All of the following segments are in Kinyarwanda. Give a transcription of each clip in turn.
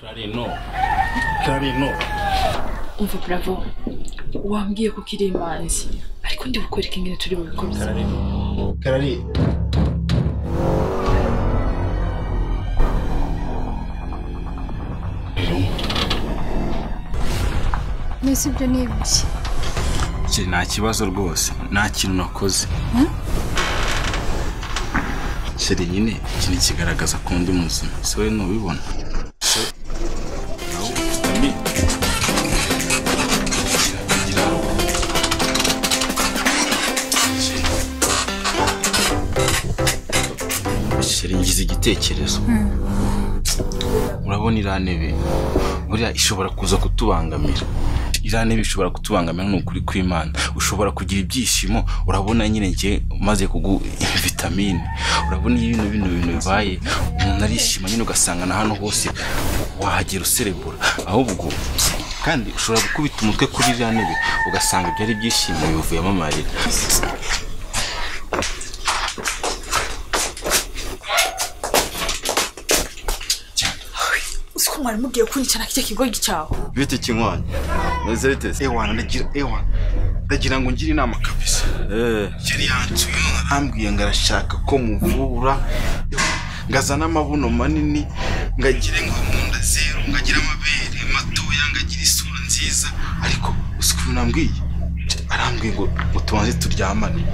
Clarino. Umva Bravo. Wambwiye ko kiri imanzi. Ariko ndi bukwereka ingene turi bubikomeza. Clarino. Nese ibyo ni ibiki? Kiri nta kibazo rwose. Nta kintu nakoze. Kiri nyine ikintu kigaragaza ko ndi muzima. Se we ntubibona? Ngize igitekerezo. Urabona iriya ntebe buriya ishobora kuza kutubangamira. Iriya ntebe ishobora kutubangamira n'ukuri kw'Imana. Ushobora kugira ibyishimo, urabona nyine ngiye maze kugu vitamine. Urabona iyo bintu bibaye umuntu arishima nyine ugasanga na hano hose wahagera userebura. Ahubwo kandi ushobora gukubita umutwe kuri iriya ntebe ugasanga byari ibyishimo bivuyemo amarira. Mwari mugiye kunyicana kicyo kigogi cyawe. Bite kinkwanya? Neze bitese. Ndagira ngo ngire inama kabisa. Yari yancuye arambwiye ngarashaka ko muvura. Ngazana amabuno manini, ngagire ngo munda zero, ngagira amabere matoya, ngagira isura nziza, ariko usiku nambwiye. Arambwiye ngo tubanze turyamane.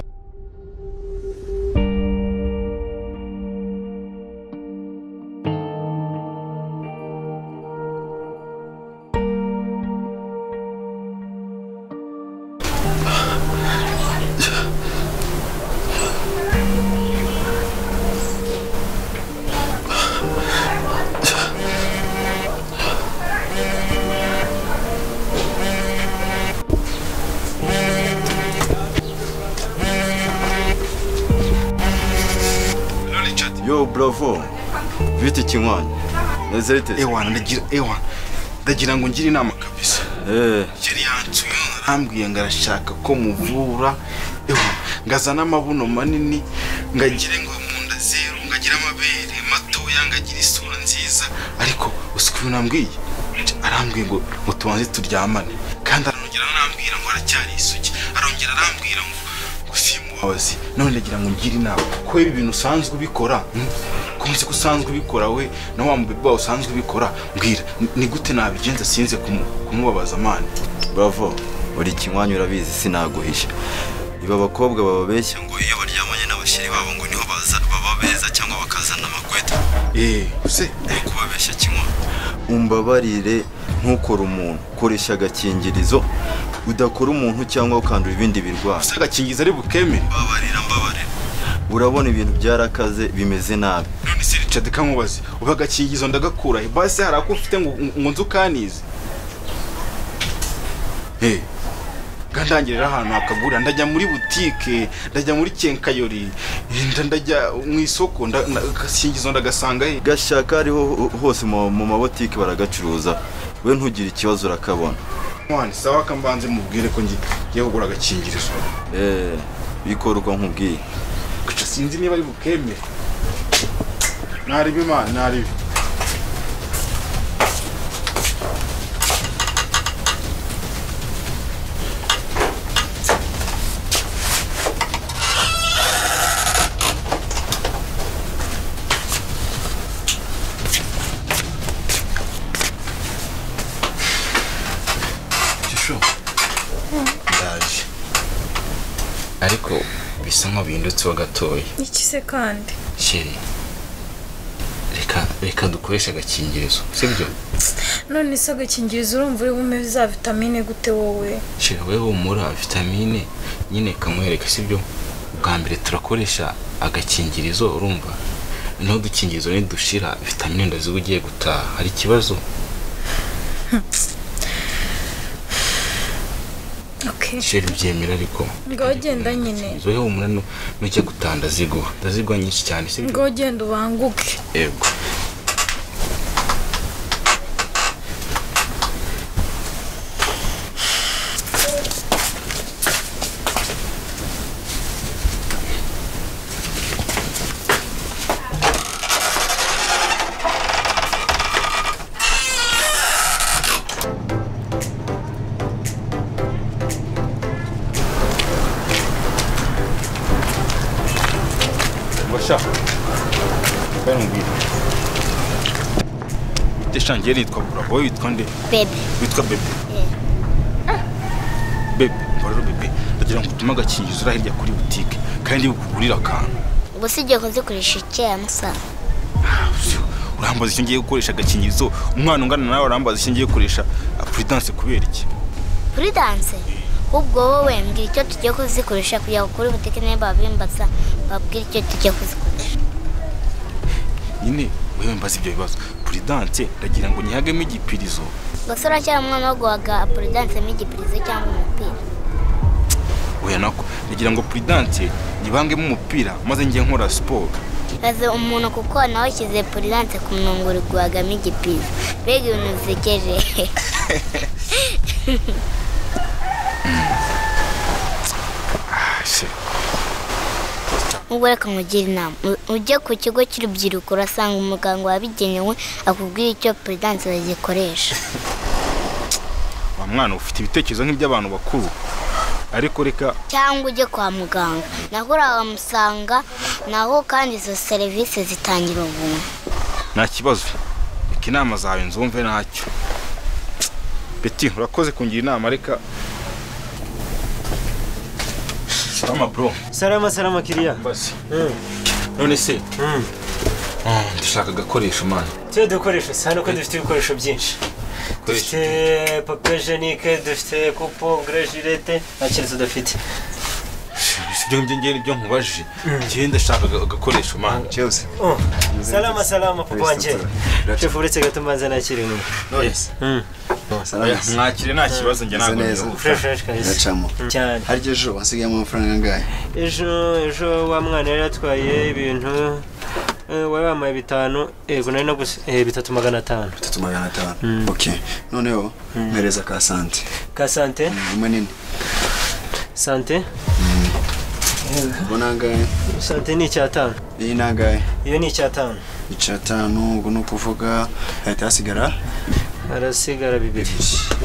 Yo Bravo. Bite kinkwanya? Neze bitese. Ndagira ngo ngire inama kabisa. Yari yancuye arambwiye ngarashaka ko muvura. Ngazana amabuno manini, ngagire ngo munda zero, ngagira amabere matoya, ngagira isura nziza, ariko usiku nambwiye. Arambwiye ngo tubanze turyamane. Kandi arongera arambwira ngo aracyari isugi. Arongera arambwira ngo simubazi. None ndagira ngo ngire inama ko ibi bintu usanzwe ubikora. Kumse kusanzwe ubikora we na wa mubebe wawe usanzwe ubikora. Mbwira ni gute nabigenza sinze kumubabaza amane. Bravo. Uri kinkwanya urabizi sinaguhisha. Iba abakobwa bababeshya ngo iyo baryamanye n'abashiri babo ngo niho baba beza cyangwa bakazana amakweta. Use kubabeshya kinkwanya. Umbabarire ntukora umuntu, koresha agakingirizo. Udakora umuntu cyangwa ukandura ibindi birwara. Use agakingirizo ari bukemere. Mbabarira. Urabona ibintu byarakaze bimeze nabi. None se Richard kankubaze, uba agakingirizo ndagakura he? Base harako ufite ngo nzukanize. Gandangirira ahantu hakagura, ndajya muri butike, ndajya muri kenkayori, ndajya mu isoko, ndagasingizo ndagasanga he. Gashaka ariho hose mu mabotike baragacuruza. We ntugire ikibazo urakabona. Mwana sawa kambanze mubwire ko ngiye kugura agakingirizo. Bikora uko nkubwiye. Kuca sinzi niba ari bukemere. Naribi man, naribi. Ariko bisa nk'abindutse wa gatoya. Iki se kandi? Sheri. Reka dukoresha agakingirizo. Sibyo? None se agakingirizo urumva uri bume za vitamine gute wowe? Sheri wewe humura vitamine nyine kamwereka sibyo? Ubwa mbere turakoresha agakingirizo urumva. No dukingirizo ni dushira vitamine ndazo ugiye gutaha. Hari ikibazo? Sheri byemera ariko. Ngo genda nyine. Zoye humura n'ujya gutanda ndazigwa nyinshi cyane sibyo? Ngo genda ubanguke. Yego. kandi mbwira deshangiye nitwa Bravo witwa nde Bebe. witwa Bebe Bebe rero Bebe ndagira ngo utuma agakingizo urahirya kuri boutique kandi ukugurira akantu Ubwo sijye kuzikoresha icyaha musa. urambaza icyo ngiye gukoresha agakingirizo umwana ungana nawe urambaza icyo ngiye gukoresha prudence kubera iki Prudence? Ubwo wowe mbwira icyo tugiye kuzikoresha kugira kuri butike niba babimbaza babwira icyo tugiye kuzikoresha. nyine wewe mbaza ibyo bibazo Prudence ndagira ngo nyihagemo igipirizo Basora cyangwa umwana wo guhaga Prudence n'igipirizo cyangwa umupira. oya nako ndagira ngo Prudence nibangemo umupira maze ngiye nkora sport Kaze umuntu kuko nawe kize Prudence ku munongo uri guhagamo igipirizo. Bega ibintu bisekeje. Ubwo reka nkugire inama ujye ku kigo cy'urubyiruko urasanga umuganga wabigenewe akubwira icyo Prudence bazikoresha. wa mwana ufite ibitekerezo nk'iby'abantu bakuru ariko reka Cyangwa ujye kwa muganga naho uramusanga naho kandi izo serivisi zitangira ubuntu. nta kibazo reka inama zawe nzumve ntacyo Beti urakoze kungira inama reka Salama bro Salama kiriya. basi none se ndashaka agakoresho man Twe dukoresha sana ko dufite ibikoresho byinshi. Dufite papier hygienique, dufite coupe, grejilete, ntakintu dufite. ibyo ngenge nibyo nkubajije ngiye ndashaka agakoresho man Chelsea. Salama papa wanje. Chef uretse gatumanza nakiri none. Yes. mwakire nta kibazo njye ntabwo neza. Fresh kabisa. Ndacamo. Cyane. Harya ejo wasigayemo amafaranga angahe? Ejo wa mwana yari atwaye ibintu wari wamaye 5 ego nari no gusa 3,500. 3,500. Okay. Noneho mpereza ka sante. Ka sante? Manini. Sante? Bona angahe? Sante ni cyatanu. Iyi nangahe? Iyo ni cyatanu. Icyatanu ubwo no kuvuga hahita hasigara Arasigara bibiri.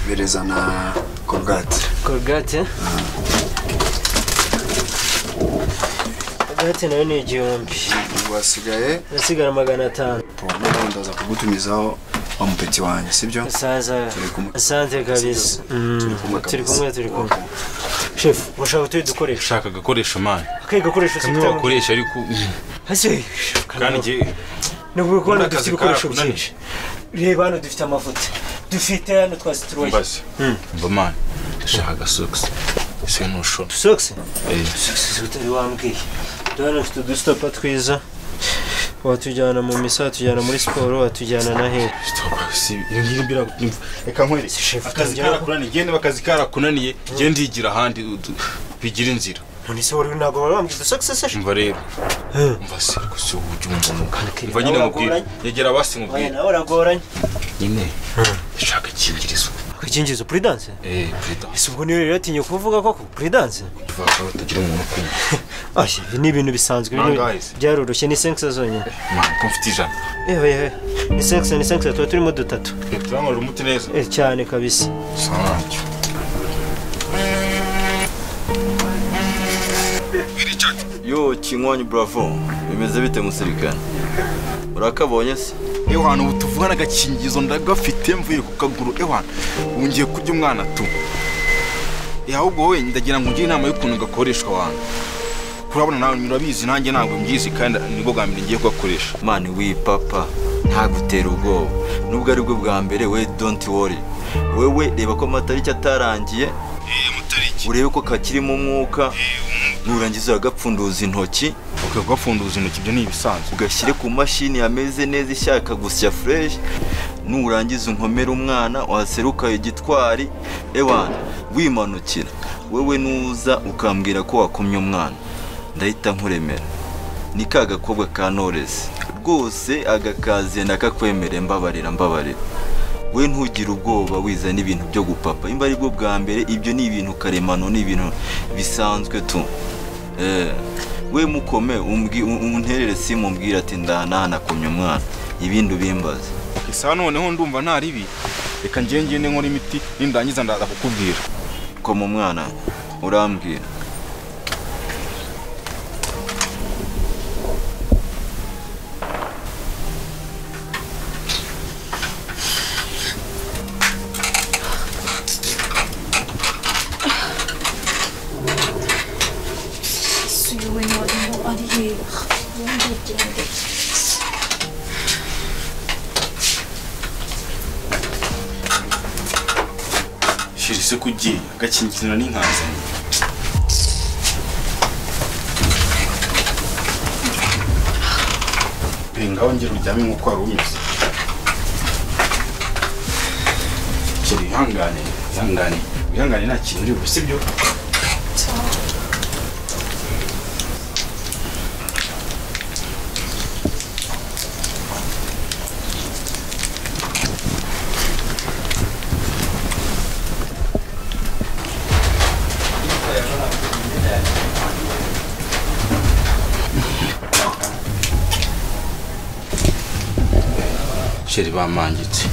bereza na Colgate. Colgate? Colgate nayo ni 1,000. Wasigaye Arasigara 500. Noneho ndaza kugutumizaho wa mupeti wanjye sibyo? Saza. Asante kabisa. Turi kumwe. Chef, ushaka tuyi dukoresha. shaka agakoresho man Akaye gakoresho kamwe bakoresha ariko hase. kandi ngiye Nubwo ko Ndakazi dufite ibikoresho karakunaniye. byinshi. Reba hano dufite amavuta. Dufite hano twasituroye. mbaze mba man ndashaka agasokisi ese ntushona Socks? Socks utari wambwiye. Hano dufite udustopa twiza. Watujyana mu misa, watujyana muri siporo, watujyana na he. reka nkwereke akazi karakunaniye gende bakazi karakunaniye gende yigira ahandi bigira inzira None se wari ntabwo wambwiye socks se? mva rero mva se gusa uburyo mva nyine mubwira yegera basi Oya mubwira nawe uragoranye. nyine ndashaka ikingirizo Akakingizo Prudence? Prudence Ese ubwo niwe rero atinye kuvuga koko Prudence? tuvuga ko batagira umuntu kumwe Ashye ni ibintu bisanzwe byaroroshye ni 5 zonyine. ko mfite ijana Ni 5 tuba turimo dutatu. turamara umuti neza Cyane kabisa. sanacyo Yo Kinywanyi Bravo. Bimeze bite musirikana? Urakabonye se? ewana ubu tuvugana agakingizo ndagafite mvuye ku kaguru ewana ungiye kurya umwana tu ahubwo wowe ndagira ngo ungire inama y'ukuntu gakoreshwa wantu kurabona nawe murabizi nanjye ntabwo mbyizi kandi nibwo bwa mbere ngiye kugakoresha Mani papa ntagutera ubwoba. Nubwo ari bwo bwa mbere we don't worry. Wewe reba ko amatariki atarangiye. Urebe ko kakirimo umwuka. Nurangiza uragapfunduza intoki. ukagapfunduza intoki ibyo ni ibisanzwe Ugashyire ku mashini yameze neza ishaka gusya fresh. Nurangiza unkomera umwana waseruka igitwari. Ewana wimanukira. Wewe nuza ukambwira ko wakomye umwana. Ndahita nkuremera. Ni ka gakobwa ka Knowless. Rwose agakaziye ndakakwemere mbabarira. We ntugire ubwoba wizana ibintu byo gupapa. Imba ari bwo bwa mbere ibyo ni ibintu karemano ni ibintu bisanzwe tu. We mukome unterere simu mbwira ati ndahana kumya umwana. Ibindi bimbaza. isa noneho ndumva nta ribi reka ngende nkora imiti nindangiza ndaza kukubwira Ko mu mwana urambwira. se kugiye agakingikirana n'inkazanye. Ngaho ngera uryame nk'uko wari umeze. Sheri ihangane nta kintu uri buse byo. Sheri bamangitse.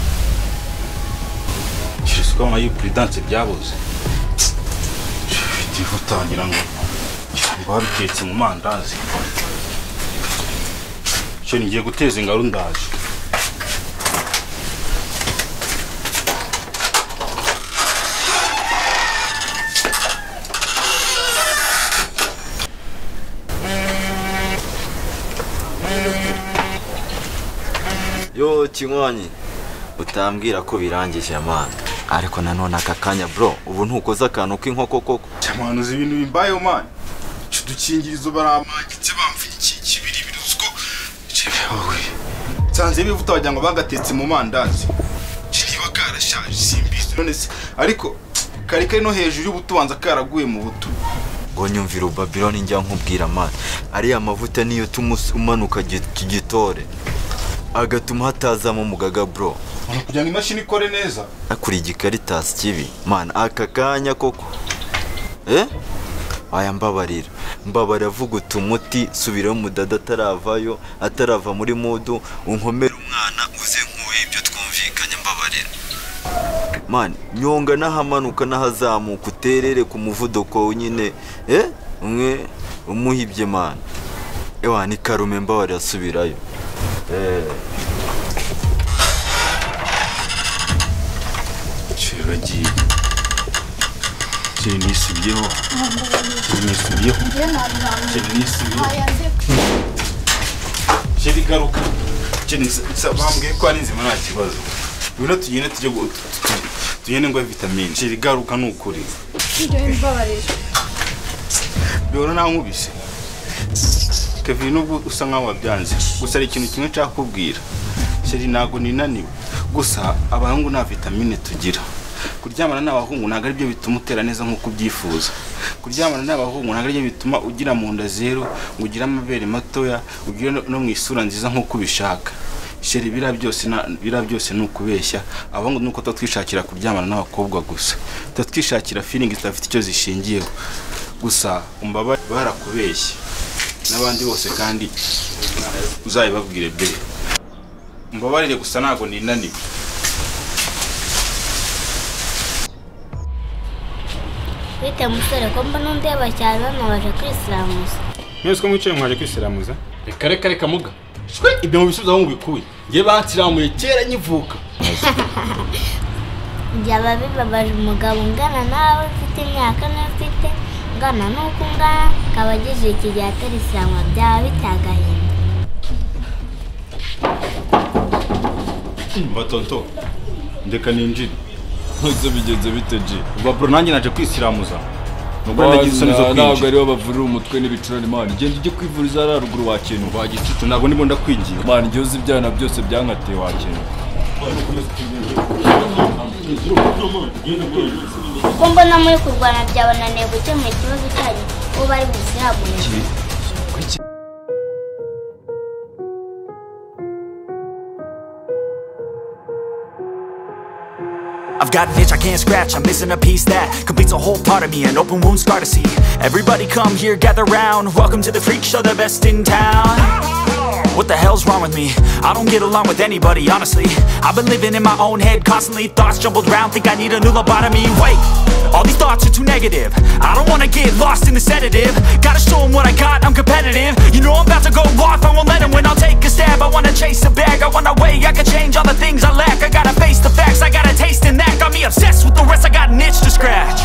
Sheri siko amayi prudence byabuze. Ndiho tangira ngo babitetse mu mandazi. Sheri ngiye guteza ingaru ndaje. Yo Kinywanyi, utambwira ko birangije amana. Ariko nanone aka kanya bro, ubu ntukoza akantu k'inkoko koko. Cyamanuza ibintu bimbayeho man. Dukingirizo baramagitse bamfira iki kibiri biruzko. Wowe. Sanze bivuta wagira ngo bagatetse mu mandazi. Niba karashaje simbizi none se ariko kari no hejuru y'ubutubanza karaguye mu butu. Ngo nyumvira Babylon njya nkubwira man. Ari amavuta niyo umanuka kigitore. Agatuma hatazamo umugaga bro. Kugira ngo imashini ikore neza. Akuri igikaritasi kibi. Man aka kanya koko. Aya mbabarira vuga utumuti subirayo mudada ataravayo atarava muri mudu unkomera umwana uze nkuye ibyo twumvikanye mbabarira. Man nyonga nahamanuka nahazamuka uterere ku muvuduko nyine umwe umuhibye man. Ewa ni karume mbabarira subirayo. Chiraji. Nisubiyeho. Chiri garuka. Chiri sabambwe ko ari nzima nta kibazo. Bino tugene tugene ngo vitamine. Chiri garuka nukuri. Ngiye mbabarira. Byo na nkubise. Kevin ubu usa nkaho wabyanze. Gusa ari ikintu kimwe cyakubwira. Chiri nago ninaniwe. Gusa abahungu nta vitamine tugira. Kuryamana n'abahungu ntago ari byo bituma utera neza nkuko ubyifuza. Kuryamana n'abahungu ntago ari byo bituma ugira mu nda zero, ugira amabere matoya, ugira no mu isura nziza nkuko ubishaka. Sheri bira byose nukubeshya. Abahungu nuko twishakira kuryamana n'abakobwa gusa. Twishakira feeling zitafite icyo zishingiyeho. Gusa umbaba barakubeshya. N'abandi bose kandi uzayibabwire be. Mbabarire gusa nago ninaniwe. Bite musore ko mbona ndeba cyane baje kwisiramuza. Mwese ko mwicaye mwaje kwisiramuza? Reka muga. Shwe ibyo mu bisubizo aho bikuye. Ngiye bansiramuye kera nyivuka. Byaba bibabaje umugabo ungana nawe ufite imyaka n'afite ngana nuko ngana kabageje iki gihe atari isiramuza byaba bitagahinda. Batonto. Ndeka ninjira. Ntuze bigenze biteje. Bro nanjye naje kwisiramuza. Nubwo nagize isoni zo kwinjira. Ntabwo ariho bavurira umutwe n'ibicurane man. Genda ujye kwivuriza ara ruguru wa kintu. Bagicucu ntabwo ndimo ndakwingira. Man njye uzi ibyana byose byankateye wa kintu. Ko mbona muri kurwana byabananiye gukemura ikibazo cyanyu ubu bari busiramuye. I've got an itch I can't scratch, I'm missing a piece that completes a whole part of me, an open wound scar to see. Everybody come here, gather round, welcome to the freak show, the best in town. What the hell's wrong with me? I don't get along with anybody, honestly. I've been living in my own head constantly, thoughts jumbled round, think I need a new lobotomy. Wait, all these thoughts are too negative. I don't wanna get lost in the sedative. Gotta show them what I got, I'm competitive. You know I'm about to go off, I won't let them win, I'll take a stab. I wanna chase a bag, I wanna weigh, I can change all the things I lack. I gotta face the facts, I got a taste in that. Got me obsessed with the rest, I got an itch to scratch.